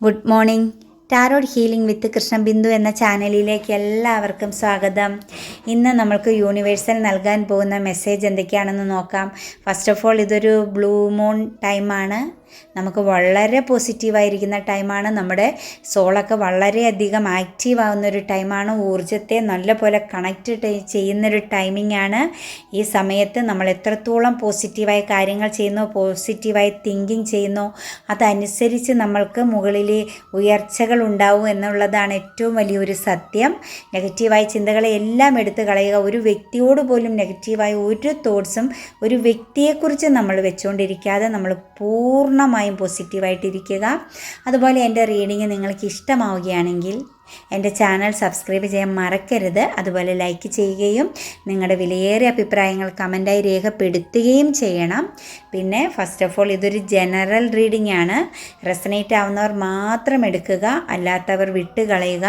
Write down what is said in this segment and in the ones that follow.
Good morning. Tarot healing with Krishnabindu എന്ന ചാനലിലേക്ക് എല്ലാവർക്കും സ്വാഗതം. ഇന്ന് നമ്മൾക്ക് യൂണിവേഴ്സൽ നൽകാൻ പോകുന്ന മെസ്സേജ് എന്തൊക്കെയാണെന്ന് നോക്കാം. ഫസ്റ്റ് ഓഫ് ഓൾ, ഇതൊരു ബ്ലൂ മൂൺ ടൈമാണ്. നമുക്ക് വളരെ പോസിറ്റീവായിരിക്കുന്ന ടൈമാണ്. നമ്മുടെ സോളൊക്കെ വളരെയധികം ആക്റ്റീവ് ആവുന്നൊരു ടൈമാണ്. ഊർജ്ജത്തെ നല്ലപോലെ കണക്റ്റ് ചെയ്യുന്നൊരു ടൈമിംഗ് ആണ്. ഈ സമയത്ത് നമ്മൾ എത്രത്തോളം പോസിറ്റീവായ കാര്യങ്ങൾ ചെയ്യുന്നോ, പോസിറ്റീവായി തിങ്കിങ് ചെയ്യുന്നോ, അതനുസരിച്ച് നമ്മൾക്ക് മുകളിൽ ഉയർച്ചകൾ ഉണ്ടാവും എന്നുള്ളതാണ് ഏറ്റവും വലിയൊരു സത്യം. നെഗറ്റീവായ ചിന്തകളെ എല്ലാം എടുത്ത് കളയുക. ഒരു വ്യക്തിയോട് പോലും നെഗറ്റീവായ ഒരു തോട്ട്സും ഒരു വ്യക്തിയെക്കുറിച്ച് നമ്മൾ വെച്ചുകൊണ്ടിരിക്കാതെ നമ്മൾ പൂർണ്ണമായും പോസിറ്റീവായിട്ടിരിക്കുക. അതുപോലെ എൻ്റെ റീഡിങ് നിങ്ങൾക്ക് ഇഷ്ടമാവുകയാണെങ്കിൽ എൻ്റെ ചാനൽ സബ്സ്ക്രൈബ് ചെയ്യാൻ മറക്കരുത്. അതുപോലെ ലൈക്ക് ചെയ്യുകയും നിങ്ങളുടെ വിലയേറിയ അഭിപ്രായങ്ങൾ കമൻറ്റായി രേഖപ്പെടുത്തുകയും ചെയ്യണം. പിന്നെ ഫസ്റ്റ് ഓഫ് ഓൾ, ഇതൊരു ജനറൽ റീഡിംഗ് ആണ്. റെസനേറ്റ് ആവുന്നവർ മാത്രം എടുക്കുക, അല്ലാത്തവർ വിട്ട് കളയുക.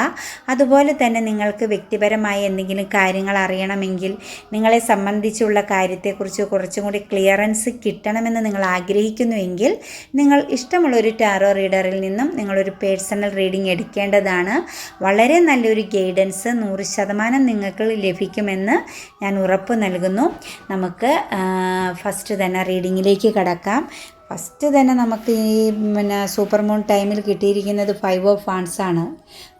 അതുപോലെ തന്നെ നിങ്ങൾക്ക് വ്യക്തിപരമായ എന്തെങ്കിലും കാര്യങ്ങൾ അറിയണമെങ്കിൽ, നിങ്ങളെ സംബന്ധിച്ചുള്ള കാര്യത്തെക്കുറിച്ച് കുറച്ചും കൂടി ക്ലിയറൻസ് കിട്ടണമെന്ന് നിങ്ങൾ ആഗ്രഹിക്കുന്നുവെങ്കിൽ, നിങ്ങൾ ഇഷ്ടമുള്ളൊരു ടാറോ റീഡറിൽ നിന്നും നിങ്ങളൊരു പേഴ്സണൽ റീഡിംഗ് എടുക്കേണ്ടതാണ്. വളരെ നല്ലൊരു ഗൈഡൻസ് 100% നിങ്ങൾക്ക് ലഭിക്കുമെന്ന് ഞാൻ ഉറപ്പ് നൽകുന്നു. നമുക്ക് ഫസ്റ്റ് തന്നെ റീഡിങ്ങിലേക്ക് കടക്കാം. ഫസ്റ്റ് തന്നെ നമുക്ക് ഈ സൂപ്പർ മൂൺ ടൈമിൽ കിട്ടിയിരിക്കുന്നത് 5 ഓഫ് വാൻഡ്സ് ആണ്.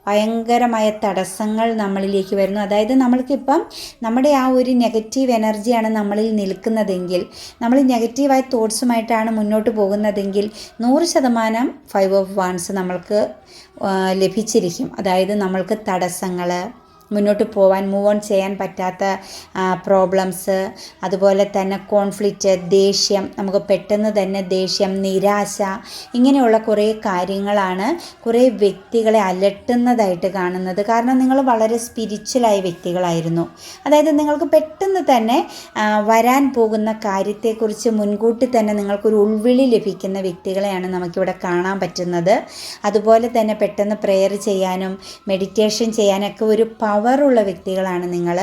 ഭയങ്കരമായ തടസ്സങ്ങൾ നമ്മളിലേക്ക് വരുന്നു. അതായത് നമ്മൾക്കിപ്പം നമ്മുടെ ആ ഒരു നെഗറ്റീവ് എനർജിയാണ് നമ്മളിൽ നിൽക്കുന്നതെങ്കിൽ, നമ്മൾ നെഗറ്റീവായ തോട്ട്സുമായിട്ടാണ് മുന്നോട്ട് പോകുന്നതെങ്കിൽ 100% 5 ഓഫ് വാൻഡ്സ് നമ്മൾക്ക് ലഭിച്ചിരിക്കും. അതായത് നമ്മൾക്ക് തടസ്സങ്ങൾ, മുന്നോട്ട് പോവാൻ, മൂവ് ഓൺ ചെയ്യാൻ പറ്റാത്ത പ്രോബ്ലംസ്, അതുപോലെ തന്നെ കോൺഫ്ലിക്റ്റ്, ദേഷ്യം, നമുക്ക് പെട്ടെന്ന് തന്നെ ദേഷ്യം, നിരാശ, ഇങ്ങനെയുള്ള കുറേ കാര്യങ്ങളാണ് കുറേ വ്യക്തികളെ അലട്ടുന്നതായിട്ട് കാണുന്നത്. കാരണം നിങ്ങൾ വളരെ സ്പിരിച്വലായ വ്യക്തികളായിരുന്നു. അതായത് നിങ്ങൾക്ക് പെട്ടെന്ന് തന്നെ വരാൻ പോകുന്ന കാര്യത്തെക്കുറിച്ച് മുൻകൂട്ടി തന്നെ നിങ്ങൾക്കൊരു ഉൾവിളി ലഭിക്കുന്ന വ്യക്തികളെയാണ് നമുക്കിവിടെ കാണാൻ പറ്റുന്നത്. അതുപോലെ തന്നെ പെട്ടെന്ന് പ്രെയർ ചെയ്യാനും മെഡിറ്റേഷൻ ചെയ്യാനൊക്കെ ഒരു പവറുള്ള വ്യക്തികളാണ് നിങ്ങൾ.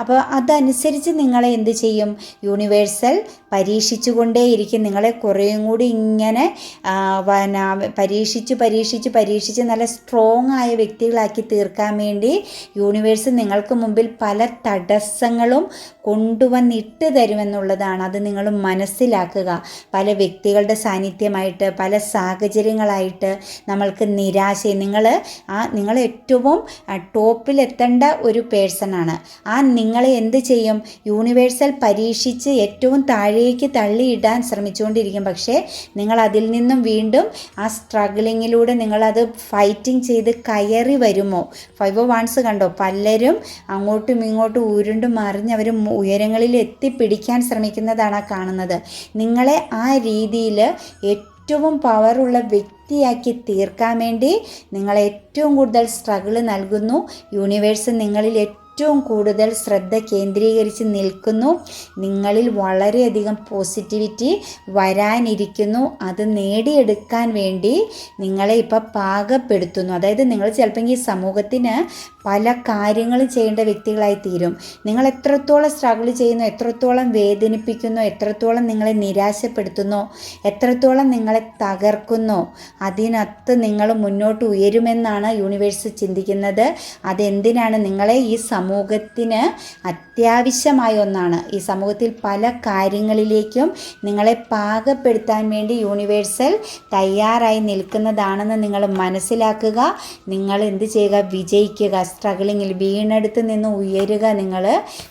അപ്പോൾ അതനുസരിച്ച് നിങ്ങളെ എന്ത് ചെയ്യും? യൂണിവേഴ്സൽ പരീക്ഷിച്ചുകൊണ്ടേയിരിക്കും. നിങ്ങളെ കുറേയും കൂടി ഇങ്ങനെ പരീക്ഷിച്ച് നല്ല സ്ട്രോങ് ആയ വ്യക്തികളാക്കി തീർക്കാൻ വേണ്ടി യൂണിവേഴ്സ് നിങ്ങൾക്ക് മുമ്പിൽ പല തടസ്സങ്ങളും കൊണ്ടുവന്നിട്ട് തരുമെന്നുള്ളതാണ്. അത് നിങ്ങൾ മനസ്സിലാക്കുക. പല വ്യക്തികളുടെ സാന്നിധ്യമായിട്ട്, പല സാഹചര്യങ്ങളായിട്ട് നമ്മൾക്ക് നിരാശ, നിങ്ങൾ ഏറ്റവും ടോപ്പിലെത്തേണ്ട ഒരു പേഴ്സണാണ്. നിങ്ങളെ എന്ത് ചെയ്യും? യൂണിവേഴ്സൽ പരീക്ഷിച്ച് ഏറ്റവും താഴേക്ക് തള്ളിയിടാൻ ശ്രമിച്ചുകൊണ്ടിരിക്കും. പക്ഷേ നിങ്ങൾ അതിൽ നിന്നും വീണ്ടും ആ സ്ട്രഗിളിങ്ങിലൂടെ നിങ്ങളത് ഫൈറ്റിംഗ് ചെയ്ത് കയറി വരുമോ? 5 ഓഫ് വാൻഡ്സ് കണ്ടോ? പലരും അങ്ങോട്ടും ഇങ്ങോട്ടും ഉരുണ്ടും മറിഞ്ഞ് അവർ ഉയരങ്ങളിൽ എത്തിപ്പിടിക്കാൻ ശ്രമിക്കുന്നതാണ് കാണുന്നത്. നിങ്ങളെ ആ രീതിയിൽ ഏറ്റവും പവറുള്ള വ്യക്തിയാക്കി തീർക്കാൻ വേണ്ടി നിങ്ങൾ ഏറ്റവും കൂടുതൽ സ്ട്രഗിൾ നൽകുന്നു. യൂണിവേഴ്സ് നിങ്ങളിൽ ഏറ്റവും കൂടുതൽ ശ്രദ്ധ കേന്ദ്രീകരിച്ച് നിൽക്കുന്നു. നിങ്ങളിൽ വളരെയധികം പോസിറ്റിവിറ്റി വരാനിരിക്കുന്നു. അത് നേടിയെടുക്കാൻ വേണ്ടി നിങ്ങളെ ഇപ്പോൾ പാകപ്പെടുത്തുന്നു. അതായത് നിങ്ങൾ ചിലപ്പോൾ ഈ സമൂഹത്തിന് പല കാര്യങ്ങളും ചെയ്യേണ്ട വ്യക്തികളായി തീരും. നിങ്ങൾ എത്രത്തോളം സ്ട്രഗിൾ ചെയ്യുന്നു, എത്രത്തോളം വേദനിപ്പിക്കുന്നു, എത്രത്തോളം നിങ്ങളെ നിരാശപ്പെടുത്തുന്നു, എത്രത്തോളം നിങ്ങളെ തകർക്കുന്നു, അതിനകത്ത് നിങ്ങൾ മുന്നോട്ട് ഉയരുമെന്നാണ് യൂണിവേഴ്സ് ചിന്തിക്കുന്നത്. അതെന്തിനാണ്? നിങ്ങളെ ഈ സമൂഹത്തിന് അത്യാവശ്യമായ ഒന്നാണ്. ഈ സമൂഹത്തിൽ പല കാര്യങ്ങളിലേക്കും നിങ്ങളെ പാകപ്പെടുത്താൻ വേണ്ടി യൂണിവേഴ്സൽ തയ്യാറായി നിൽക്കുന്നതാണെന്ന് നിങ്ങൾ മനസ്സിലാക്കുക. നിങ്ങൾ എന്ത് ചെയ്യുക? വിജയിക്കുക. സ്ട്രഗിളിങ്ങിൽ വീണെടുത്ത് നിന്ന് ഉയരുക.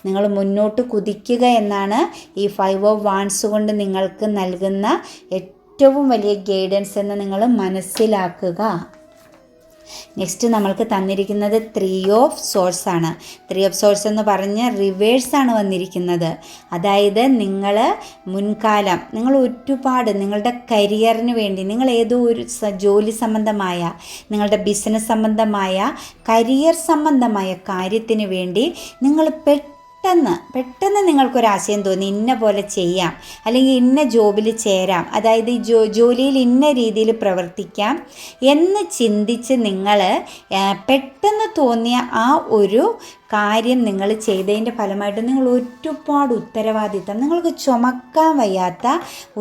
നിങ്ങൾ മുന്നോട്ട് കുതിക്കുക എന്നാണ് ഈ 5 ഓഫ് വാൻഡ്സ് കൊണ്ട് നിങ്ങൾക്ക് നൽകുന്ന ഏറ്റവും വലിയ ഗൈഡൻസ് എന്ന് നിങ്ങൾ മനസ്സിലാക്കുക. നെക്സ്റ്റ് നമ്മൾക്ക് തന്നിരിക്കുന്നത് 3 ഓഫ് സോഴ്സ് ആണ്. 3 ഓഫ് സോഴ്സ് എന്ന് പറഞ്ഞ് റിവേഴ്സാണ് വന്നിരിക്കുന്നത്. അതായത് നിങ്ങൾ ഒരുപാട് നിങ്ങളുടെ കരിയറിന് വേണ്ടി, നിങ്ങൾ ഏതോ ഒരു ജോലി സംബന്ധമായ, നിങ്ങളുടെ ബിസിനസ് സംബന്ധമായ, കരിയർ സംബന്ധമായ കാര്യത്തിന് വേണ്ടി നിങ്ങൾ പെട്ടെന്ന് നിങ്ങൾക്കൊരാശയം തോന്നി, ഇന്ന പോലെ ചെയ്യാം, അല്ലെങ്കിൽ ഇന്ന ജോബിൽ ചേരാം, അതായത് ഈ ജോലിയിൽ ഇന്ന രീതിയിൽ പ്രവർത്തിക്കാം എന്ന് ചിന്തിച്ച് നിങ്ങൾ പെട്ടെന്ന് തോന്നിയ ആ ഒരു കാര്യം നിങ്ങൾ ചെയ്തതിൻ്റെ ഫലമായിട്ട് നിങ്ങൾ ഒരുപാട് ഉത്തരവാദിത്തം, നിങ്ങൾക്ക് ചുമക്കാൻ വയ്യാത്ത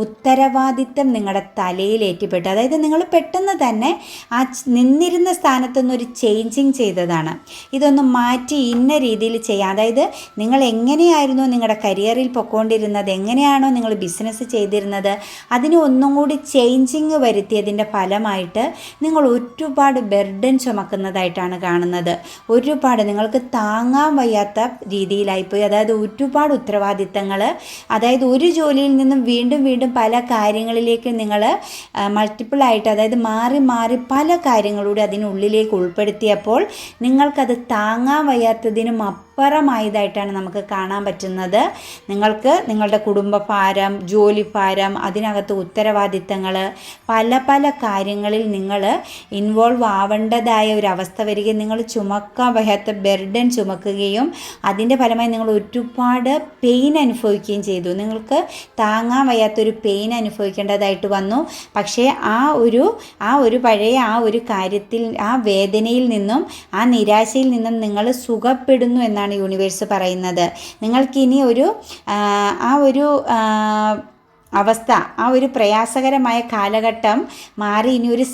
ഉത്തരവാദിത്തം നിങ്ങളുടെ തലയിൽ ഏറ്റിപ്പെട്ടു. അതായത് നിങ്ങൾ പെട്ടെന്ന് തന്നെ ആ നിന്നിരുന്ന സ്ഥാനത്തുനിന്ന് ഒരു ചേഞ്ചിങ് ചെയ്തതാണ്. ഇതൊന്ന് മാറ്റി ഇന്ന രീതിയിൽ ചെയ്യാം. അതായത് നിങ്ങൾ എങ്ങനെയായിരുന്നു നിങ്ങളുടെ കരിയറിൽ പൊയ്ക്കൊണ്ടിരുന്നത്, എങ്ങനെയാണോ നിങ്ങൾ ബിസിനസ് ചെയ്തിരുന്നത്, അതിന് ഒന്നും കൂടി ചേഞ്ചിങ് വരുത്തിയതിൻ്റെ ഫലമായിട്ട് നിങ്ങൾ ഒരുപാട് ബർഡൻ ചുമക്കുന്നതായിട്ടാണ് കാണുന്നത്. ഒരുപാട് നിങ്ങൾക്ക് താങ്ങാൻ വയ്യാത്ത രീതിയിലായിപ്പോയി. അതായത് ഒരുപാട് ഉത്തരവാദിത്തങ്ങൾ, അതായത് ഒരു ജോലിയിൽ നിന്നും വീണ്ടും വീണ്ടും പല കാര്യങ്ങളിലേക്ക് നിങ്ങൾ മൾട്ടിപ്പിളായിട്ട്, അതായത് മാറി മാറി പല കാര്യങ്ങളൂടെ അതിനുള്ളിലേക്ക് ഉൾപ്പെടുത്തിയപ്പോൾ നിങ്ങൾക്കത് താങ്ങാൻ വയ്യാത്തതിനും അപ്പുറമായതായിട്ടാണ് നമുക്ക് കാണാൻ പറ്റുന്നത്. നിങ്ങൾക്ക് നിങ്ങളുടെ കുടുംബഭാരം, ജോലിഭാരം, അതിനകത്ത് ഉത്തരവാദിത്തങ്ങൾ, പല പല കാര്യങ്ങളിൽ നിങ്ങൾ ഇൻവോൾവ് ആവേണ്ടതായ ഒരു അവസ്ഥ വരികയും നിങ്ങൾ ചുമക്കാൻ വയ്യാത്ത ബർഡൻ ചുമക്കുകയും അതിൻ്റെ ഫലമായി നിങ്ങൾ ഒരുപാട് പെയിൻ അനുഭവിക്കുകയും ചെയ്തു. നിങ്ങൾക്ക് താങ്ങാൻ വയ്യാത്തൊരു പെയിൻ അനുഭവിക്കേണ്ടതായിട്ട് വന്നു. പക്ഷേ ആ ഒരു പഴയ ആ ഒരു കാര്യത്തിൽ, ആ വേദനയിൽ നിന്നും ആ നിരാശയിൽ നിന്നും നിങ്ങൾ സുഖപ്പെടുന്നു എന്നാണ് യൂണിവേഴ്സ് പറയുന്നത്. നിങ്ങൾക്കിനി ആ ഒരു അവസ്ഥ, ആ ഒരു പ്രയാസകരമായ കാലഘട്ടം മാറി ഇനി ഒരു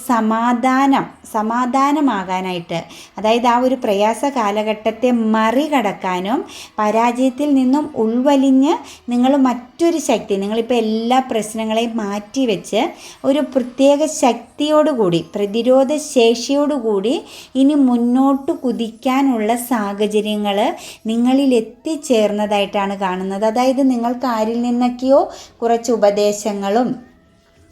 സമാധാനമാകാനായിട്ട്, അതായത് ആ ഒരു പ്രയാസ കാലഘട്ടത്തെ മറികടക്കാനും പരാജയത്തിൽ നിന്നും ഉൾവലിഞ്ഞ് നിങ്ങൾ മറ്റൊരു ശക്തി, നിങ്ങളിപ്പോൾ എല്ലാ പ്രശ്നങ്ങളെയും മാറ്റിവെച്ച് ഒരു പ്രത്യേക ശക്തിയോടുകൂടി, പ്രതിരോധ ശേഷിയോടുകൂടി ഇനി മുന്നോട്ട് കുതിക്കാനുള്ള സാഹചര്യങ്ങൾ നിങ്ങളിൽ എത്തിച്ചേർന്നതായിട്ടാണ് കാണുന്നത്. അതായത് നിങ്ങൾക്ക് ആരിൽ നിന്നൊക്കെയോ കുറച്ച് ഉപദേശങ്ങളും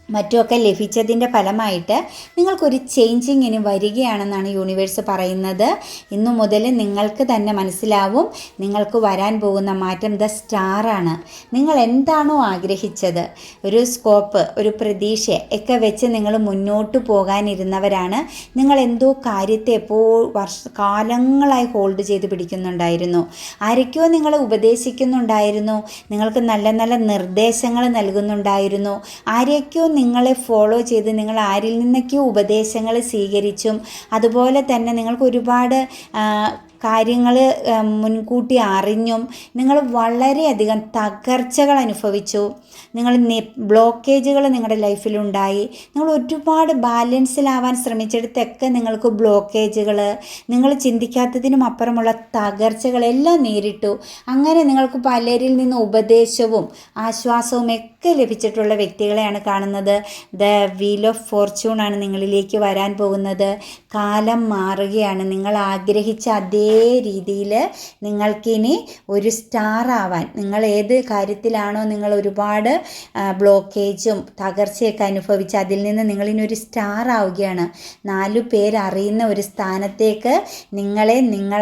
മറ്റുമൊക്കെ ലഭിച്ചതിൻ്റെ ഫലമായിട്ട് നിങ്ങൾക്കൊരു ചേഞ്ചിങ് ഇനി വരികയാണെന്നാണ് യൂണിവേഴ്സ് പറയുന്നത്. ഇന്നു മുതൽ നിങ്ങൾക്ക് തന്നെ മനസ്സിലാവും നിങ്ങൾക്ക് വരാൻ പോകുന്ന മാറ്റം ദ സ്റ്റാറാണ്. നിങ്ങൾ എന്താണോ ആഗ്രഹിച്ചത്, ഒരു സ്കോപ്പ്, ഒരു പ്രതീക്ഷ ഒക്കെ വെച്ച് നിങ്ങൾ മുന്നോട്ട് പോകാനിരുന്നവരാണ്. നിങ്ങൾ എന്തോ കാര്യത്തെ കാലങ്ങളായി ഹോൾഡ് ചെയ്ത് പിടിക്കുന്നുണ്ടായിരുന്നു. ആരൊക്കെയോ നിങ്ങളെ ഉപദേശിക്കുന്നുണ്ടായിരുന്നു, നിങ്ങൾക്ക് നല്ല നല്ല നിർദ്ദേശങ്ങൾ നൽകുന്നുണ്ടായിരുന്നു. ആരെയൊക്കെയോ നിങ്ങളെ ഫോളോ ചെയ്ത് നിങ്ങൾ ആരിൽ നിന്നൊക്കെയോ ഉപദേശങ്ങൾ സ്വീകരിച്ചും അതുപോലെ തന്നെ നിങ്ങൾക്ക് ഒരുപാട് കാര്യങ്ങൾ മുൻകൂട്ടി അറിഞ്ഞും നിങ്ങൾ വളരെയധികം തകർച്ചകൾ അനുഭവിച്ചു. നിങ്ങൾ ബ്ലോക്കേജുകൾ നിങ്ങളുടെ ലൈഫിലുണ്ടായി. നിങ്ങൾ ഒരുപാട് ബാലൻസിലാവാൻ ശ്രമിച്ചെടുത്തൊക്കെ നിങ്ങൾക്ക് ബ്ലോക്കേജുകൾ, നിങ്ങൾ ചിന്തിക്കാത്തതിനും അപ്പുറമുള്ള തകർച്ചകളെല്ലാം നേരിട്ടു. അങ്ങനെ നിങ്ങൾക്ക് പലരിൽ നിന്ന് ഉപദേശവും ആശ്വാസവും ഒക്കെ ലഭിച്ചിട്ടുള്ള വ്യക്തികളെയാണ് കാണുന്നത്. ദ വീൽ ഓഫ് ഫോർച്യൂൺ ആണ് നിങ്ങളിലേക്ക് വരാൻ പോകുന്നത്. കാലം മാറുകയാണ്. നിങ്ങൾ ആഗ്രഹിച്ച അതേ രീതിയിൽ നിങ്ങൾക്കിനി ഒരു സ്റ്റാർ ആവാൻ, നിങ്ങൾ ഏത് കാര്യത്തിലാണോ നിങ്ങൾ ഒരുപാട് ബ്ലോക്കേജും തകർച്ചയൊക്കെ അനുഭവിച്ച് അതിൽ നിന്ന് നിങ്ങളിനി ഒരു സ്റ്റാർ ആവുകയാണ്. 4 പേരറിയുന്ന ഒരു സ്ഥാനത്തേക്ക് നിങ്ങൾ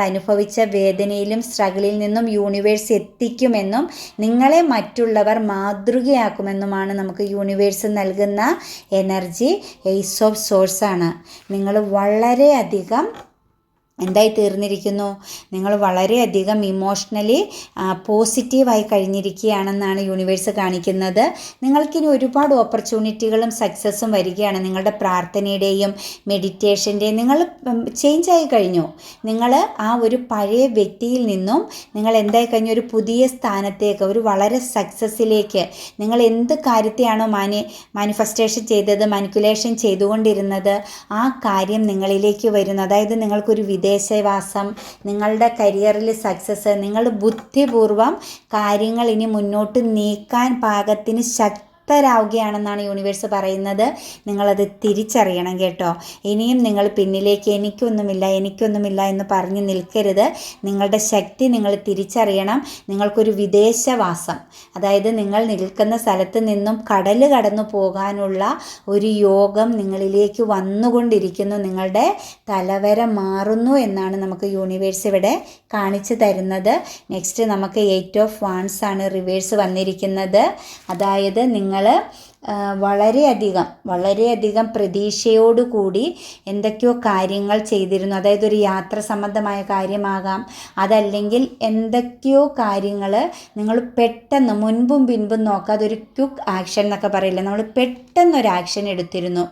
അനുഭവിച്ച വേദനയിലും സ്ട്രഗിളിൽ നിന്നും യൂണിവേഴ്സ് എത്തിക്കുമെന്നും നിങ്ങളെ മറ്റുള്ളവർ മാതൃകയാക്കുമെന്നുമാണ് നമുക്ക് യൂണിവേഴ്സ് നൽകുന്ന എനർജി. ഏസ് ഓഫ് സോഴ്സ് ആണ്. നിങ്ങൾ വളരെയധികം എന്തായി തീർന്നിരിക്കുന്നു, നിങ്ങൾ വളരെയധികം ഇമോഷണലി പോസിറ്റീവായി കഴിഞ്ഞിരിക്കുകയാണെന്നാണ് യൂണിവേഴ്സ് കാണിക്കുന്നത്. നിങ്ങൾക്കിനി ഒരുപാട് ഓപ്പർച്യൂണിറ്റികളും സക്സസ്സും വരികയാണ്. നിങ്ങളുടെ പ്രാർത്ഥനയുടെയും മെഡിറ്റേഷൻ്റെയും നിങ്ങൾ ചേഞ്ചായി കഴിഞ്ഞു. നിങ്ങൾ ആ ഒരു പഴയ വ്യക്തിയിൽ നിന്നും നിങ്ങൾ എന്തായി കഴിഞ്ഞു, ഒരു പുതിയ സ്ഥാനത്തേക്ക്, ഒരു വളരെ സക്സസ്സിലേക്ക്, നിങ്ങൾ എന്ത് കാര്യത്തെയാണോ മാനിഫെസ്റ്റേഷൻ ചെയ്തത്, മാനിക്കുലേഷൻ ചെയ്തുകൊണ്ടിരുന്നത്, ആ കാര്യം നിങ്ങളിലേക്ക് വരുന്നു. അതായത് നിങ്ങൾക്കൊരു വിദേശവാസം, നിങ്ങളുടെ കരിയറിൽ സക്സസ്, നിങ്ങൾ ബുദ്ധിപൂർവം കാര്യങ്ങൾ ഇനി മുന്നോട്ട് നീക്കാൻ പാകത്തിന് ശക്തരാവുകയാണെന്നാണ് യൂണിവേഴ്സ് പറയുന്നത്. നിങ്ങളത് തിരിച്ചറിയണം കേട്ടോ. ഇനിയും നിങ്ങൾ പിന്നിലേക്ക് എനിക്കൊന്നുമില്ല എന്ന് പറഞ്ഞ് നിൽക്കരുത്. നിങ്ങളുടെ ശക്തി നിങ്ങൾ തിരിച്ചറിയണം. നിങ്ങൾക്കൊരു വിദേശവാസം, അതായത് നിങ്ങൾ നിൽക്കുന്ന സ്ഥലത്ത് നിന്നും കടൽ കടന്നു പോകാനുള്ള ഒരു യോഗം നിങ്ങളിലേക്ക് വന്നുകൊണ്ടിരിക്കുന്നു. നിങ്ങളുടെ തലവര മാറുന്നു എന്നാണ് നമുക്ക് യൂണിവേഴ്സ് ഇവിടെ കാണിച്ചു തരുന്നത്. നെക്സ്റ്റ് നമുക്ക് 8 ഓഫ് വാൻഡ്സ് ആണ് റിവേഴ്സ് വന്നിരിക്കുന്നത്. അതായത് നിങ്ങൾ വളരെയധികം പ്രതീക്ഷയോടുകൂടി എന്തൊക്കെയോ കാര്യങ്ങൾ ചെയ്തിരുന്നു. അതായത് ഒരു യാത്ര സംബന്ധമായ കാര്യമാകാം, അതല്ലെങ്കിൽ എന്തൊക്കെയോ കാര്യങ്ങൾ നിങ്ങൾ പെട്ടെന്ന് മുൻപും പിൻപും നോക്കാതെ ഒരു ക്വിക്ക് ആക്ഷൻ എന്നൊക്കെ പറയില്ല, നമ്മൾ പെട്ടെന്നൊരു ആക്ഷൻ എടുത്തിരുന്നു.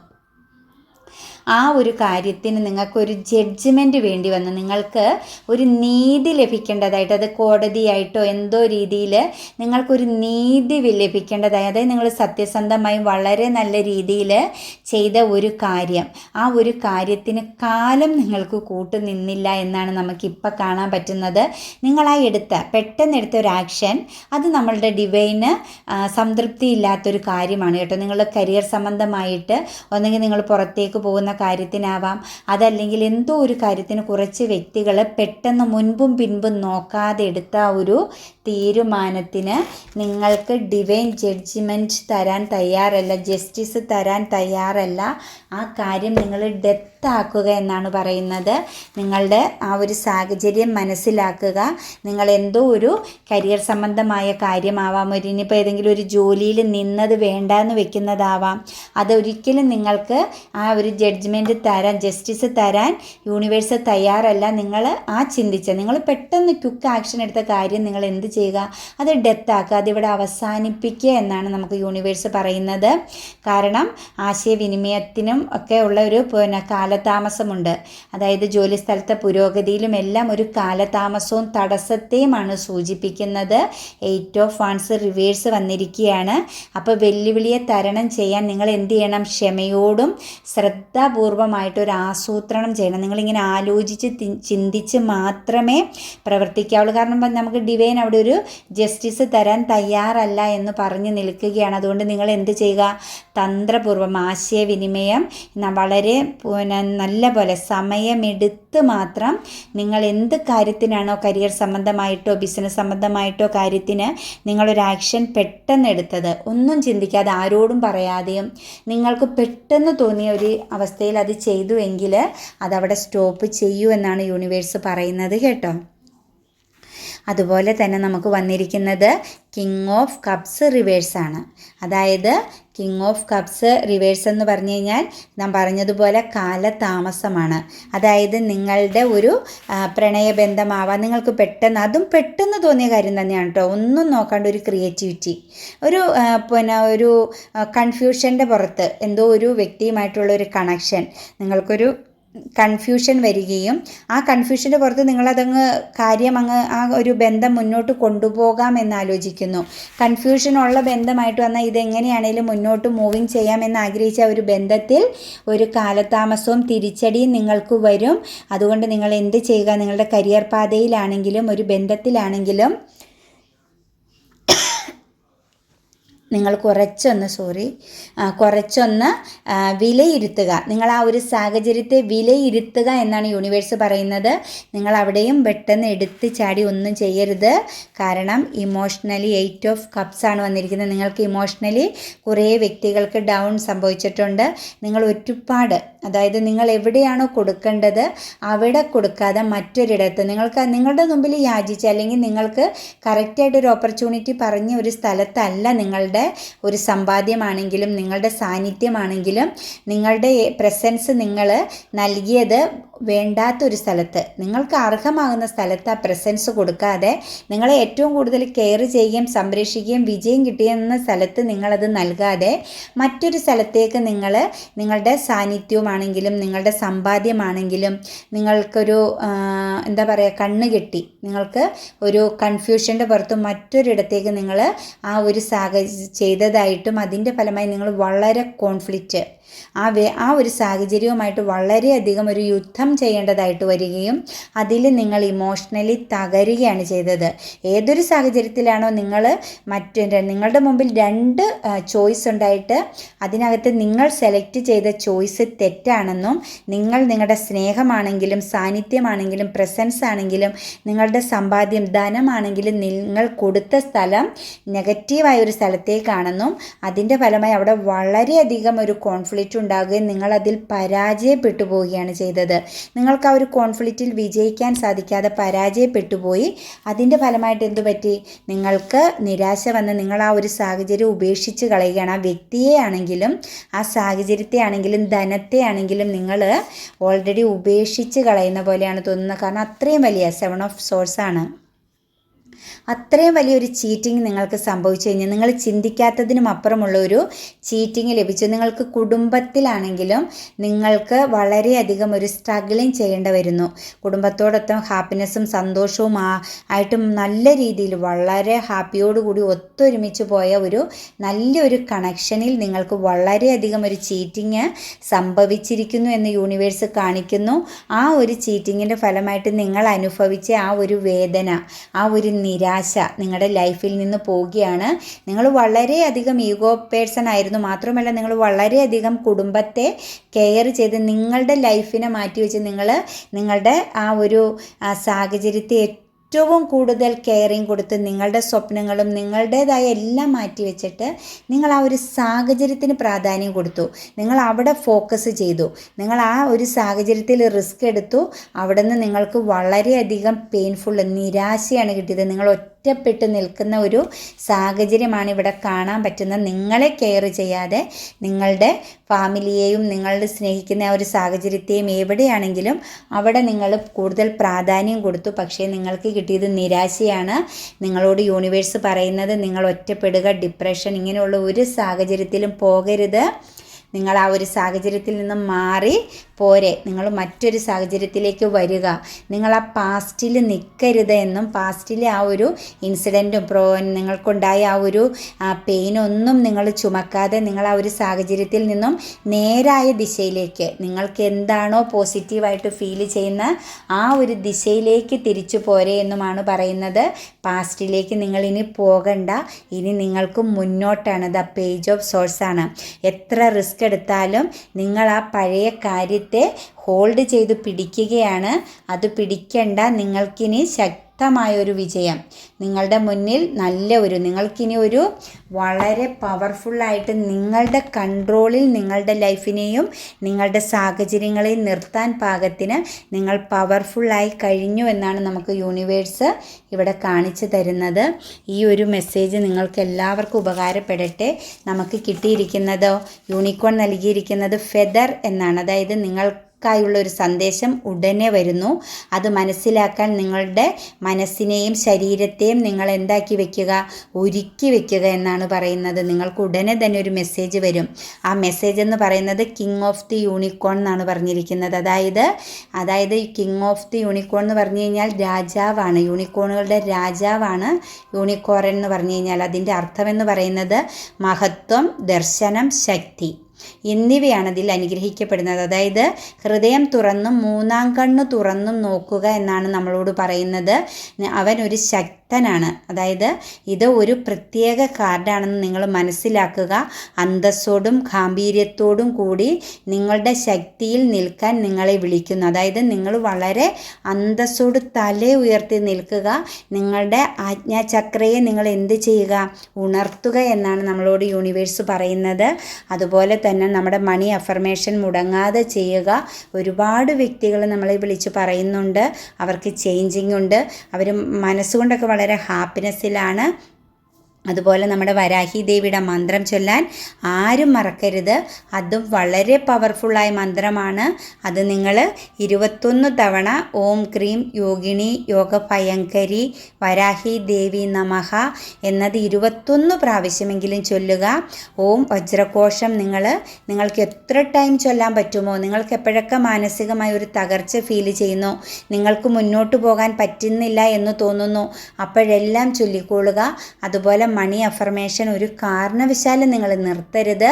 ആ ഒരു കാര്യത്തിന് നിങ്ങൾക്കൊരു ജഡ്ജ്മെൻറ്റ് വേണ്ടി വന്നു, നിങ്ങൾക്ക് ഒരു നീതി ലഭിക്കേണ്ടതായിട്ട്, അത് കോടതിയായിട്ടോ എന്തോ രീതിയിൽ നിങ്ങൾക്കൊരു നീതി ലഭിക്കേണ്ടതായി, അതായത് നിങ്ങൾ സത്യസന്ധമായി വളരെ നല്ല രീതിയിൽ ചെയ്ത ഒരു കാര്യം, ആ ഒരു കാര്യത്തിന് കാലം നിങ്ങൾക്ക് കൂട്ടുനിന്നില്ല എന്നാണ് നമുക്കിപ്പോൾ കാണാൻ പറ്റുന്നത്. നിങ്ങളായി പെട്ടെന്ന് എടുത്ത ഒരു ആക്ഷൻ, അത് നമ്മളുടെ ഡിവൈന് സംതൃപ്തിയില്ലാത്തൊരു കാര്യമാണ് കേട്ടോ. നിങ്ങളുടെ കരിയർ സംബന്ധമായിട്ട് ഒന്നെങ്കിൽ നിങ്ങൾ പുറത്തേക്ക് പോകുന്ന കാര്യത്തിനാവാം, അതല്ലെങ്കിൽ എന്തോ ഒരു കാര്യത്തിന് കുറച്ച് വ്യക്തികൾ പെട്ടെന്ന് മുൻപും പിൻപും നോക്കാതെ എടുത്ത ഒരു തീരുമാനത്തിന് നിങ്ങൾക്ക് ഡിവൈൻ ജഡ്ജ്മെൻറ്റ് തരാൻ തയ്യാറല്ല, ജസ്റ്റിസ് തരാൻ തയ്യാറല്ല. ആ കാര്യം നിങ്ങൾ ഡെത്താക്കുക എന്നാണ് പറയുന്നത്. നിങ്ങളുടെ ആ ഒരു സാഹചര്യം മനസ്സിലാക്കുക. നിങ്ങൾ എന്തോ ഒരു കരിയർ സംബന്ധമായ കാര്യമാവാം, ഇനിയിപ്പോൾ ഏതെങ്കിലും ഒരു ജോലിയിൽ നിന്നത് വേണ്ടാന്ന് വെക്കുന്നതാവാം. അതൊരിക്കലും നിങ്ങൾക്ക് ആ ഒരു ജഡ്ജ്മെൻറ്റ് തരാൻ, ജസ്റ്റിസ് തരാൻ യൂണിവേഴ്സ് തയ്യാറല്ല. നിങ്ങൾ നിങ്ങൾ പെട്ടെന്ന് ക്വിക്ക് ആക്ഷൻ എടുത്ത കാര്യം നിങ്ങൾ എന്ത് ചെയ്യുക, അത് ഡെത്താക്കുക, അതിവിടെ അവസാനിപ്പിക്കുക എന്നാണ് നമുക്ക് യൂണിവേഴ്സ് പറയുന്നത്. കാരണം ആശയവിനിമയത്തിനും ഒക്കെ ഉള്ള ഒരു കാലതാമസമുണ്ട്. അതായത് ജോലി സ്ഥലത്തെ പുരോഗതിയിലും എല്ലാം ഒരു കാലതാമസവും തടസ്സത്തെയുമാണ് സൂചിപ്പിക്കുന്നത്. 8 ഓഫ് വാൻസ് റിവേഴ്സ് വന്നിരിക്കുകയാണ്. അപ്പോൾ വെല്ലുവിളിയെ തരണം ചെയ്യാൻ നിങ്ങൾ എന്ത് ചെയ്യണം, ക്ഷമയോടും ശ്രദ്ധാപൂർവമായിട്ടൊരു ആസൂത്രണം ചെയ്യണം. നിങ്ങളിങ്ങനെ ആലോചിച്ച് ചിന്തിച്ച് മാത്രമേ പ്രവർത്തിക്കാവുള്ളൂ. കാരണം നമുക്ക് ഡിവൈൻ അവിടെ ഒരു ജസ്റ്റിസ് തരാൻ തയ്യാറല്ല എന്ന് പറഞ്ഞു നിൽക്കുകയാണ്. അതുകൊണ്ട് നിങ്ങൾ എന്ത് ചെയ്യുക, തന്ത്രപൂർവ്വം ആശയവിനിമയം വളരെ നല്ല പോലെ സമയമെടുത്ത് മാത്രം നിങ്ങൾ എന്ത് കാര്യത്തിനാണോ, കരിയർ സംബന്ധമായിട്ടോ ബിസിനസ് സംബന്ധമായിട്ടോ കാര്യത്തിന് നിങ്ങളൊരു ആക്ഷൻ പെട്ടെന്ന് എടുത്തത്, ഒന്നും ചിന്തിക്കാതെ ആരോടും പറയാതെയും നിങ്ങൾക്ക് പെട്ടെന്ന് തോന്നിയ ഒരു അവസ്ഥയിൽ അത് ചെയ്തു എങ്കിൽ അതവിടെ സ്റ്റോപ്പ് ചെയ്യൂ എന്നാണ് യൂണിവേഴ്സ് പറയുന്നത് കേട്ടോ. അതുപോലെ തന്നെ നമുക്ക് വന്നിരിക്കുന്നത് കിങ് ഓഫ് കപ്സ് റിവേഴ്സാണ്. അതായത് കിങ് ഓഫ് കപ്സ് റിവേഴ്സ് എന്ന് പറഞ്ഞു കഴിഞ്ഞാൽ ഞാൻ പറഞ്ഞതുപോലെ കാലതാമസമാണ്. അതായത് നിങ്ങളുടെ ഒരു പ്രണയബന്ധമാവാം, നിങ്ങൾക്ക് പെട്ടെന്ന് തോന്നിയ കാര്യം തന്നെയാണ് കേട്ടോ. ഒന്നും നോക്കാണ്ട് ഒരു ക്രിയേറ്റിവിറ്റി, ഒരു കൺഫ്യൂഷൻ്റെ പുറത്ത് എന്തോ ഒരു വ്യക്തിയുമായിട്ടുള്ള ഒരു കണക്ഷൻ, നിങ്ങൾക്കൊരു കൺഫ്യൂഷൻ വരികയും ആ കൺഫ്യൂഷൻ്റെ പുറത്ത് നിങ്ങളതങ്ങ് ആ ഒരു ബന്ധം മുന്നോട്ട് കൊണ്ടുപോകാം എന്നാലോചിക്കുന്നു. കൺഫ്യൂഷനുള്ള ബന്ധമായിട്ട് വന്നാൽ ഇതെങ്ങനെയാണേലും മുന്നോട്ട് മൂവിങ് ചെയ്യാമെന്ന് ആഗ്രഹിച്ച ഒരു ബന്ധത്തിൽ ഒരു കാലതാമസവും തിരിച്ചടിയും നിങ്ങൾക്ക് വരും. അതുകൊണ്ട് നിങ്ങൾ എന്ത് ചെയ്യുക, നിങ്ങളുടെ കരിയർ പാതയിലാണെങ്കിലും ഒരു ബന്ധത്തിലാണെങ്കിലും നിങ്ങൾ കുറച്ചൊന്ന് വിലയിരുത്തുക. നിങ്ങൾ ആ ഒരു സാഹചര്യത്തെ വിലയിരുത്തുക എന്നാണ് യൂണിവേഴ്സ് പറയുന്നത്. നിങ്ങൾ അവിടെയും പെട്ടെന്ന് എടുത്ത് ചാടി ഒന്നും ചെയ്യരുത്. കാരണം ഇമോഷണലി 8 ഓഫ് കപ്സ് ആണ് വന്നിരിക്കുന്നത്. നിങ്ങൾക്ക് ഇമോഷണലി കുറേ വ്യക്തികൾക്ക് ഡൗൺ സംഭവിച്ചിട്ടുണ്ട്. നിങ്ങൾ ഒരുപാട്, അതായത് നിങ്ങൾ എവിടെയാണോ കൊടുക്കേണ്ടത് അവിടെ കൊടുക്കാതെ മറ്റൊരിടത്ത് നിങ്ങളുടെ മുമ്പിൽ യാചിച്ച്, അല്ലെങ്കിൽ നിങ്ങൾക്ക് കറക്റ്റായിട്ടൊരു ഓപ്പർച്യൂണിറ്റി പറഞ്ഞ ഒരു സ്ഥലത്തല്ല നിങ്ങളുടെ ഒരു സമ്പാദ്യമാണെങ്കിലും നിങ്ങളുടെ സാന്നിധ്യമാണെങ്കിലും നിങ്ങളുടെ പ്രസൻസ് നിങ്ങൾ നൽകിയത് വേണ്ടാത്തൊരു സ്ഥലത്ത്, നിങ്ങൾക്ക് അർഹമാകുന്ന സ്ഥലത്ത് ആ പ്രസൻസ് കൊടുക്കാതെ നിങ്ങളെ ഏറ്റവും കൂടുതൽ കെയർ ചെയ്യുകയും സംരക്ഷിക്കുകയും വിജയം കിട്ടിയെന്ന സ്ഥലത്ത് നിങ്ങളത് നൽകാതെ മറ്റൊരു സ്ഥലത്തേക്ക് നിങ്ങളുടെ സാന്നിധ്യമാണെങ്കിലും നിങ്ങളുടെ സമ്പാദ്യമാണെങ്കിലും നിങ്ങൾക്കൊരു കണ്ണുകെട്ടി നിങ്ങൾക്ക് ഒരു കൺഫ്യൂഷൻ്റെ പുറത്ത് മറ്റൊരിടത്തേക്ക് നിങ്ങൾ ആ ഒരു ചെയ്തതായിട്ടും അതിൻ്റെ ഫലമായി നിങ്ങൾ വളരെ കോൺഫ്ലിക്റ്റ്, ആ ഒരു സാഹചര്യവുമായിട്ട് വളരെയധികം ഒരു യുദ്ധം ചെയ്യേണ്ടതായിട്ട് വരികയും അതിൽ നിങ്ങൾ ഇമോഷണലി തകരുകയാണ് ചെയ്തത്. ഏതൊരു സാഹചര്യത്തിലാണോ നിങ്ങളുടെ മുമ്പിൽ 2 ചോയ്സ് ഉണ്ടായിട്ട് അതിനകത്ത് നിങ്ങൾ സെലക്ട് ചെയ്ത ചോയ്സ് തെറ്റാണെന്നും നിങ്ങളുടെ സ്നേഹമാണെങ്കിലും സാന്നിധ്യമാണെങ്കിലും പ്രസൻസ് ആണെങ്കിലും നിങ്ങളുടെ സമ്പാദ്യം ധനമാണെങ്കിലും നിങ്ങൾ കൊടുത്ത സ്ഥലം നെഗറ്റീവായ ഒരു സ്ഥലത്തേക്കാണെന്നും അതിൻ്റെ ഫലമായി അവിടെ വളരെയധികം ഒരു കോൺഫ്ലിക്റ്റ് ഉണ്ടാകുകയും നിങ്ങളതിൽ പരാജയപ്പെട്ടു പോവുകയാണ് ചെയ്തത്. നിങ്ങൾക്ക് ആ ഒരു കോൺഫ്ലിക്റ്റിൽ വിജയിക്കാൻ സാധിക്കാതെ പരാജയപ്പെട്ടു പോയി. അതിൻ്റെ ഫലമായിട്ട് എന്തു പറ്റി, നിങ്ങൾക്ക് നിരാശ വന്ന് നിങ്ങൾ ആ ഒരു സാഹചര്യം ഉപേക്ഷിച്ച് കളയുകയാണ്. ആ വ്യക്തിയെ ആണെങ്കിലും ആ സാഹചര്യത്തെ ആണെങ്കിലും ധനത്തെ ആണെങ്കിലും നിങ്ങൾ ഓൾറെഡി ഉപേക്ഷിച്ച് കളയുന്ന പോലെയാണ് തോന്നുന്നത്. കാരണം അത്രയും വലിയ 7 ഓഫ് സോഴ്സ് ആണ്. അത്രയും വലിയൊരു ചീറ്റിംഗ് നിങ്ങൾക്ക് സംഭവിച്ചു കഴിഞ്ഞാൽ നിങ്ങൾ ചിന്തിക്കാത്തതിനും അപ്പുറമുള്ള ഒരു ചീറ്റിംഗ് ലഭിച്ചു. നിങ്ങൾക്ക് കുടുംബത്തിലാണെങ്കിലും നിങ്ങൾക്ക് വളരെയധികം ഒരു സ്ട്രഗിളിങ് ചെയ്യേണ്ടി വരുന്നു. കുടുംബത്തോടൊപ്പം ഹാപ്പിനെസ്സും സന്തോഷവും ആയിട്ടും നല്ല രീതിയിൽ വളരെ ഹാപ്പിയോടുകൂടി ഒത്തൊരുമിച്ച് പോയ ഒരു നല്ലൊരു കണക്ഷനിൽ നിങ്ങൾക്ക് വളരെയധികം ഒരു ചീറ്റിംഗ് സംഭവിച്ചിരിക്കുന്നു എന്ന് യൂണിവേഴ്സ് കാണിക്കുന്നു. ആ ഒരു ചീറ്റിങ്ങിൻ്റെ ഫലമായിട്ട് നിങ്ങൾ അനുഭവിച്ച ആ ഒരു വേദന, ആ ഒരു നിരാശ നിങ്ങളുടെ ലൈഫിൽ നിന്ന് പോവുകയാണ്. നിങ്ങൾ വളരെയധികം ഈഗോ പേഴ്സൺ ആയിരുന്നു. മാത്രമല്ല നിങ്ങൾ വളരെയധികം കുടുംബത്തെ കെയർ ചെയ്ത് നിങ്ങളുടെ ലൈഫിനെ മാറ്റിവെച്ച് നിങ്ങളുടെ ആ ഒരു സാഹചര്യത്തെ ഏറ്റവും കൂടുതൽ കെയറിങ് കൊടുത്ത് നിങ്ങളുടെ സ്വപ്നങ്ങളും നിങ്ങളുടേതായ എല്ലാം മാറ്റി വെച്ചിട്ട് നിങ്ങൾ ആ ഒരു സാഹചര്യത്തിന് പ്രാധാന്യം കൊടുത്തു. നിങ്ങൾ അവിടെ ഫോക്കസ് ചെയ്തു. നിങ്ങൾ ആ ഒരു സാഹചര്യത്തിൽ റിസ്ക് എടുത്തു. അവിടെ നിന്ന് നിങ്ങൾക്ക് വളരെയധികം പെയിൻഫുൾ നിരാശയാണ് കിട്ടിയത്. നിങ്ങൾ ഒറ്റപ്പെട്ട് നിൽക്കുന്ന ഒരു സാഹചര്യമാണ് ഇവിടെ കാണാൻ പറ്റുന്നത്. നിങ്ങളെ കെയർ ചെയ്യാതെ നിങ്ങളുടെ ഫാമിലിയെയും നിങ്ങളുടെ സ്നേഹിക്കുന്ന ആ ഒരു സാഹചര്യത്തെയും എവിടെയാണെങ്കിലും അവിടെ നിങ്ങൾ കൂടുതൽ പ്രാധാന്യം കൊടുത്തു. പക്ഷേ നിങ്ങൾക്ക് കിട്ടിയത് നിരാശയാണ്. നിങ്ങളോട് യൂണിവേഴ്സ് പറയുന്നത് നിങ്ങൾ ഒറ്റപ്പെടുക, ഡിപ്രഷൻ ഇങ്ങനെയുള്ള ഒരു സാഹചര്യത്തിലും പോകരുത്. നിങ്ങൾ ആ ഒരു സാഹചര്യത്തിൽ നിന്ന് മാറി പോരെ, നിങ്ങൾ മറ്റൊരു സാഹചര്യത്തിലേക്ക് വരിക. നിങ്ങൾ ആ പാസ്റ്റിൽ നിൽക്കരുത് എന്നും പാസ്റ്റിലെ ആ ഒരു ഇൻസിഡൻറ്റും നിങ്ങൾക്കുണ്ടായ ആ ഒരു പെയിനൊന്നും നിങ്ങൾ ചുമക്കാതെ നിങ്ങൾ ആ ഒരു സാഹചര്യത്തിൽ നിന്നും നേരായ ദിശയിലേക്ക് നിങ്ങൾക്ക് എന്താണോ പോസിറ്റീവായിട്ട് ഫീൽ ചെയ്യുന്ന ആ ഒരു ദിശയിലേക്ക് തിരിച്ചു പോരെ എന്നുമാണ് പറയുന്നത്. പാസ്റ്റിലേക്ക് നിങ്ങൾ ഇനി പോകണ്ട. ഇനി നിങ്ങൾക്ക് മുന്നോട്ടാണ്. ദ പേജ് ഓഫ് സോഴ്സ് ആണ്. എത്ര റിസ്ക് എടുത്താലും നിങ്ങൾ ആ പഴയ കാര്യത്തെ ഹോൾഡ് ചെയ്ത് പിടിക്കുകയാണ്. അത് പിടിക്കണ്ട. നിങ്ങൾക്കിനി ശക്തമായൊരു വിജയം നിങ്ങളുടെ മുന്നിൽ നിങ്ങൾക്കിനി ഒരു വളരെ പവർഫുള്ളായിട്ട് നിങ്ങളുടെ കൺട്രോളിൽ നിങ്ങളുടെ ലൈഫിനെയും നിങ്ങളുടെ സാഹചര്യങ്ങളെയും നിർത്താൻ പാകത്തിന് നിങ്ങൾ പവർഫുള്ളായി കഴിഞ്ഞു എന്നാണ് നമുക്ക് യൂണിവേഴ്സ് ഇവിടെ കാണിച്ചു തരുന്നത്. ഈ ഒരു മെസ്സേജ് നിങ്ങൾക്ക് എല്ലാവർക്കും ഉപകാരപ്പെടട്ടെ. നമുക്ക് കിട്ടിയിരിക്കുന്നതോ യൂണിക്കോൺ നൽകിയിരിക്കുന്നത് ഫെദർ എന്നാണ്. അതായത് ായുള്ള ഒരു സന്ദേശം ഉടനെ വരുന്നു. അത് മനസ്സിലാക്കാൻ നിങ്ങളുടെ മനസ്സിനെയും ശരീരത്തെയും നിങ്ങൾ എന്താക്കി വെക്കുക, ഒരുക്കി വെക്കുക എന്നാണ് പറയുന്നത്. നിങ്ങൾക്ക് ഉടനെ തന്നെ ഒരു മെസ്സേജ് വരും. ആ മെസ്സേജ് എന്ന് പറയുന്നത് കിങ് ഓഫ് ദി യൂണിക്കോൺ എന്നാണ് പറഞ്ഞിരിക്കുന്നത്. അതായത് കിങ് ഓഫ് ദി യൂണിക്കോൺ എന്ന് പറഞ്ഞു കഴിഞ്ഞാൽ രാജാവാണ്, യൂണിക്കോണുകളുടെ രാജാവാണ് യൂണിക്കോൺ എന്ന് പറഞ്ഞു കഴിഞ്ഞാൽ. അതിൻ്റെ അർത്ഥമെന്ന് പറയുന്നത് മഹത്വം, ദർശനം, ശക്തി എന്നിവയാണ് അതിൽ അനുഗ്രഹിക്കപ്പെടുന്നത്. അതായത് ഹൃദയം തുറന്നും മൂന്നാം കണ്ണ് തുറന്നും നോക്കുക എന്നാണ് നമ്മളോട് പറയുന്നത്. അവൻ ഒരു ശക്തനാണ്. അതായത് ഇത് ഒരു പ്രത്യേക കാർഡാണെന്ന് നിങ്ങൾ മനസ്സിലാക്കുക. അന്തസ്സോടും ഗാംഭീര്യത്തോടും കൂടി നിങ്ങളുടെ ശക്തിയിൽ നിൽക്കാൻ നിങ്ങളെ വിളിക്കുന്നു. അതായത് നിങ്ങൾ വളരെ അന്തസ്സോട് തല ഉയർത്തി നിൽക്കുക. നിങ്ങളുടെ ആജ്ഞാചക്രയെ നിങ്ങൾ എന്ത് ചെയ്യുക, ഉണർത്തുക എന്നാണ് നമ്മളോട് യൂണിവേഴ്സ് പറയുന്നത്. അതുപോലെ തന്നെ നമ്മുടെ മണി അഫർമേഷൻ മുടങ്ങാതെ ചെയ്യുക. ഒരുപാട് വ്യക്തികൾ നമ്മളെ വിളിച്ച് പറയുന്നുണ്ട് അവർക്ക് ചേഞ്ചിങ് ഉണ്ട്, അവർ മനസ്സുകൊണ്ടൊക്കെ വളരെ ഹാപ്പിനെസ്സിലാണ്. അതുപോലെ നമ്മുടെ വരാഹി ദേവിയുടെ മന്ത്രം ചൊല്ലാൻ ആരും മറക്കരുത്. അതും വളരെ പവർഫുള്ളായ മന്ത്രമാണ്. അത് നിങ്ങൾ 21 തവണ ഓം ക്രീം യോഗിണി യോഗ ഭയങ്കരി വരാഹി ദേവി നമഃ എന്നത് 21 പ്രാവശ്യമെങ്കിലും ചൊല്ലുക. ഓം വജ്രകോശം നിങ്ങൾക്ക് എത്ര ടൈം ചൊല്ലാൻ പറ്റുമോ, നിങ്ങൾക്ക് എപ്പോഴൊക്കെ മാനസികമായ ഒരു തകർച്ച ഫീൽ ചെയ്യുന്നു, നിങ്ങൾക്ക് മുന്നോട്ട് പോകാൻ പറ്റുന്നില്ല എന്ന് തോന്നുന്നു, അപ്പോഴെല്ലാം ചൊല്ലിക്കൊള്ളുക. അതുപോലെ മണി അഫർമേഷൻ ഒരു കാരണവശാലും നിങ്ങൾ നിർത്തരുത്.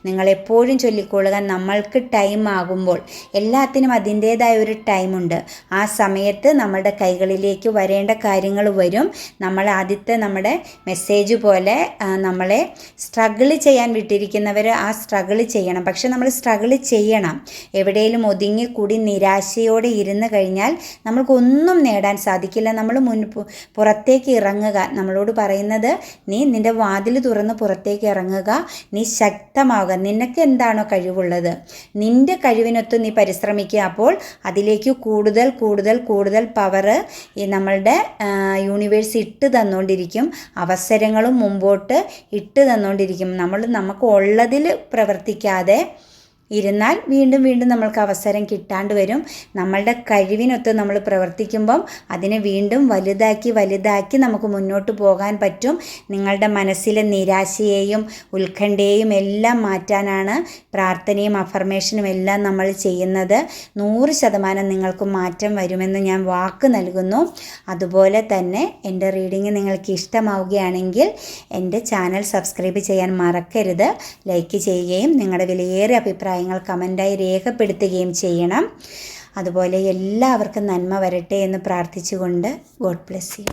നിങ്ങളെപ്പോഴും ചൊല്ലിക്കൊള്ളുക. നമ്മൾക്ക് ടൈം ആകുമ്പോൾ എല്ലാത്തിനും അതിൻ്റേതായ ഒരു ടൈമുണ്ട്. ആ സമയത്ത് നമ്മുടെ കൈകളിലേക്ക് വരേണ്ട കാര്യങ്ങൾ വരും. നമ്മൾ ആദ്യത്തെ നമ്മുടെ മെസ്സേജ് പോലെ നമ്മളെ സ്ട്രഗിൾ ചെയ്യാൻ വിട്ടിരിക്കുന്നവർ ആ സ്ട്രഗിൾ ചെയ്യണം. പക്ഷെ നമ്മൾ സ്ട്രഗിൾ ചെയ്യണം. എവിടെയെങ്കിലും ഒതുങ്ങിക്കൂടി നിരാശയോടെ ഇരുന്ന് കഴിഞ്ഞാൽ നമ്മൾക്കൊന്നും നേടാൻ സാധിക്കില്ല. നമ്മൾ പുറത്തേക്ക് ഇറങ്ങുക. നമ്മളോട് പറയുന്നത് നീ നിൻ്റെ വാതിൽ തുറന്ന് പുറത്തേക്ക് ഇറങ്ങുക, നീ ശക്തമാവുക, നിനക്ക് എന്താണോ കഴിവുള്ളത് നിൻ്റെ കഴിവിനൊത്ത് നീ പരിശ്രമിക്കുക. അപ്പോൾ അതിലേക്ക് കൂടുതൽ കൂടുതൽ കൂടുതൽ പവർ ഈ നമ്മളുടെ യൂണിവേഴ്സ് ഇട്ട് തന്നുകൊണ്ടിരിക്കും. അവസരങ്ങളും മുമ്പോട്ട് ഇട്ട് തന്നുകൊണ്ടിരിക്കും. നമുക്ക് ഉള്ളതിൽ പ്രവർത്തിക്കാതെ ഇരുന്നാൽ വീണ്ടും വീണ്ടും നമ്മൾക്ക് അവസരം കിട്ടാണ്ട് വരും. നമ്മളുടെ കഴിവിനൊത്ത് നമ്മൾ പ്രവർത്തിക്കുമ്പം അതിനെ വീണ്ടും വലുതാക്കി നമുക്ക് മുന്നോട്ട് പോകാൻ പറ്റും. നിങ്ങളുടെ മനസ്സിലെ നിരാശയെയും ഉത്കണ്ഠയെയും എല്ലാം മാറ്റാനാണ് പ്രാർത്ഥനയും അഫർമേഷനും എല്ലാം നമ്മൾ ചെയ്യുന്നത്. 100% നിങ്ങൾക്ക് മാറ്റം വരുമെന്ന് ഞാൻ വാക്ക് നൽകുന്നു. അതുപോലെ തന്നെ എൻ്റെ റീഡിങ് നിങ്ങൾക്ക് ഇഷ്ടമാവുകയാണെങ്കിൽ എൻ്റെ ചാനൽ സബ്സ്ക്രൈബ് ചെയ്യാൻ മറക്കരുത്. ലൈക്ക് ചെയ്യുകയും നിങ്ങളുടെ വിലയേറിയ അഭിപ്രായങ്ങൾ കമൻറ്റായി രേഖപ്പെടുത്തുകയും ചെയ്യണം. അതുപോലെ എല്ലാവർക്കും നന്മ വരട്ടെ എന്ന് പ്രാർത്ഥിച്ചുകൊണ്ട് ഗോഡ് ബ്ലെസ് യു.